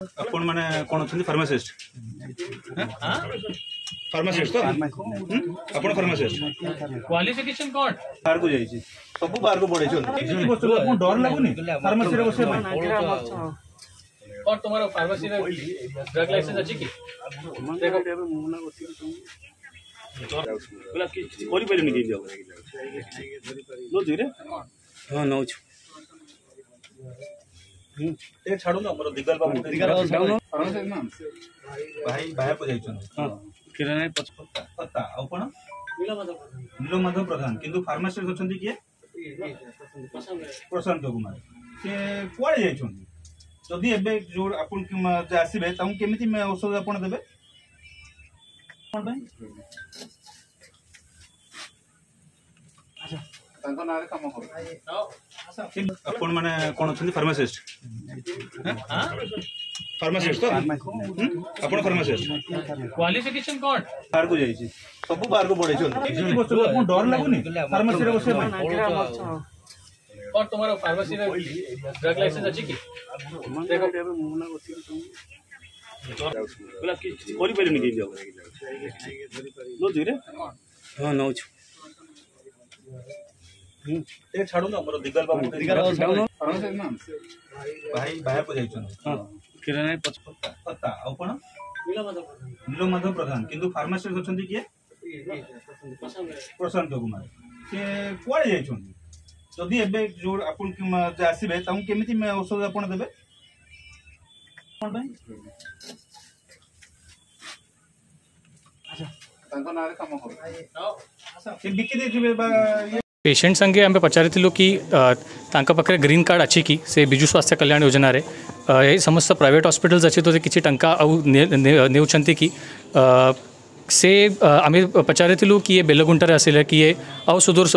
आपण माने कोन अछन pharmacist pharmacist तो आपण फार्मासिस्ट क्वालिफिकेशन कोन बाहर को जाई छी सब बाहर को पड़े छी बस आपन डर लागुनी फार्मेसी रे बसे और तुम्हारा फार्मेसी रे ड्रग लाइसेंस अछि की देखो बोला कि कोरी पहिले नहीं जाओ नो धीरे हां नौ छु ए छाडू ना हमर दिगल बाबू भाई बाहर को जाई छन हां किराना पत्ता आ कोन नीलो माधव प्रधान किंतु फार्मासिस्ट अछंती के प्रशांत कुमार से कोड़े जाई छन जदि एबे जो आपन आसीबे ता केमिति में औषध आपन देबे कोन भाई अच्छा तांको नारे काम कर अपन माने कोन अछंती फार्मासिस्ट फार्मासिस्ट तो अपन फार्मासिस्ट क्वालिफिकेशन कोन बाहर को जाई छी सब बाहर को पड़े छी बस आपन डर लागुनी फार्मेसी रे बसे और तुम्हारा फार्मेसी रे ड्रग लाइसेंस अछि की देखो बोला कि कोरी पहिले नहीं जाओ नो धीरे हां नौ छु ए छाडू ना हमर दिगल बाबू भाई बाहर को जाई छन हां किराना पत्ता आ कोन नीलो माधव प्रधान किंतु फार्मासिस्ट अछंती के प्रशांत कुमार से कोड़े जाई छन जदि एबे जो आपन आसीबे ता केमिति में औषध आपन देबे कोन भाई अच्छा तांको नारे काम कर से बिकी देथिबे बा पेशेंट संगे आम पचारि कि पाखे ग्रीन कार्ड अच्छी कि से विजु स्वास्थ्य कल्याण योजना रे यही समस्त प्राइवेट हॉस्पिटल्स अच्छे तो किसी टंका नेउछंती कि से आम पचारि कि ये बेलगुंटारे आसिले कि ये आउ सुदूर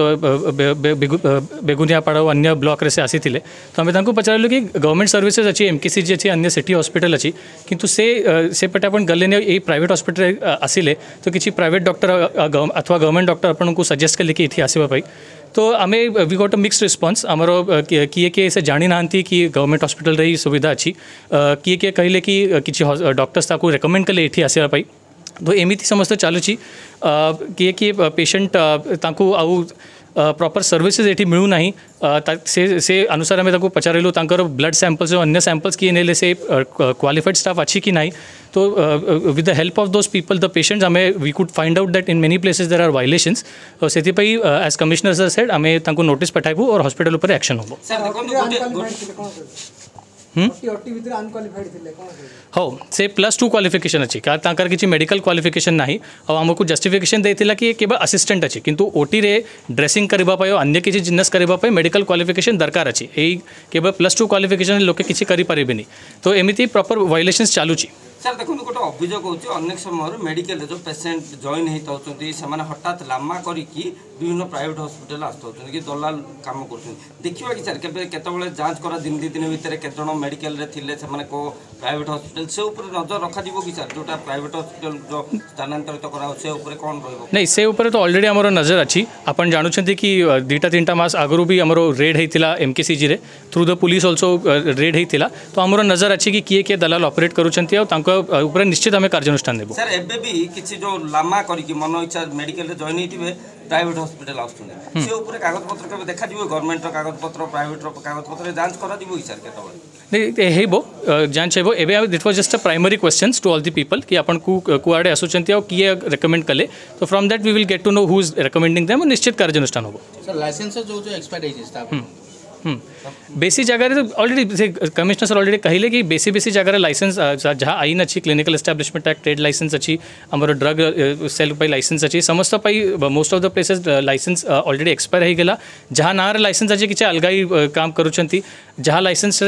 बेगुनियापाड़ अन्य ब्लॉक रे से आसी तो आम पचारू कि गवर्नमेंट सर्विसेज अच्छी एमकेसीजी अच्छी अन्य सिटी हॉस्पिटल अच्छी किंतु से पटे अपन गले ये प्राइवेट हॉस्पिटल आसिले तो किसी प्राइवेट डॉक्टर अथवा गवर्नमेंट डॉक्टर आपन को सजेस्ट कले कि ये आसवाई तो आम we got a mixed response आमर किए किए से जानी ना कि गवर्नमेंट हॉस्पिटल रे सुविधा अच्छी किए किए कहले कि किसी डॉक्टर्स ताकू रेकमेंड कले ये आसवाई तो एमती समस्त चलुची किए किए पेशेंट ताकू आउ प्रॉपर सर्विसेज ये मिलू ना से अनुसार आम पचारू ब्लड सैंपल्स अन्य सैंपल्स किए नेले से क्वालिफाइड स्टाफ अच्छी कि नहीं तो with the help of those people the patients um we could find out that in many places there are violations तो से as commissioner sir said um notice पठाइबू और हॉस्पिटल उपर एक्शन होबो हो से +2 क्वालिफिकेशन अच्छी क्या किसी मेडिकल क्वालिफिकेशन ना आमको जस्टिफिकेशन देता कि केवल असिस्टेंट अच्छी किंतु ओटी रे ड्रेसिंग करने अन्य किसी जिनस करने मेडिकल क्वालिफिकेशन दरकार अच्छी यही केवल +2 क्वालिफिकेशन लोके किसी करें तो एमती प्रॉपर वायलेशंस चलुची सर देखो गोटे अभियोग होची अनेक समय मेडिकल जो पेशेंट जॉइन होती से हठात लामा करके विभिन्न प्राइवेट हॉस्पिटल आसुच्च कि दलाल काम कर देखा कि सर केतबले जांच करा दिन दी दिन भितर केत मेडिकल रे थिले से को प्राइवेट हॉस्पिटल से ऊपर नजर रखा कि सर जोटा प्राइवेट हॉस्पिटल जो स्थानांतरित करा से ऊपर कौन रहिबो नहीं से ऊपर तो ऑलरेडी आमर नजर अच्छी आपन जानुछंती कि 2-3 मास आगु भी आमर रेड होता एमकेसीजी रे through the police also red होता तो आमर नजर अच्छी कि किए किए दलाल ऑपरेट करुछंती ऊपर निश्चित आम कार्यानुष्ठान देबो सर एबे भी किसी जो लामा करके मन इच्छा मेडिकल रे जॉइन होइतिबे प्राइवेट हॉस्पिटल आउछुने से ऊपर कागज पत्र के देखा दिबो गवर्नमेंट रो कागज पत्र प्राइवेट रो कागज पत्र जांच करा दिबो सर केतबे नहीं हेबो जांच हेबो एबे it was just a primary questions to all the people कि अपन कुआडे आसुचंती और किए रेकमेंड कले तो from that we will get to know who is recommending them निश्चित कार्यानुष्ठान होबो सर लाइसेंस जो एक्सपायर है स्टाफ बेसी जगह तो ऑलरेडी कमिश्नर सर ऑलरेडी कहले कि बेसी जगह लाइसेंस जहाँ आईन अच्छी clinical establishment act trade licence अच्छी आमर ड्रग सेल लाइसेंस अच्छी समस्त most of the places licence already expire हो गला जहाँ ना लाइसेंस अच्छी किसी अलग काम करुँच जहाँ लाइसेंस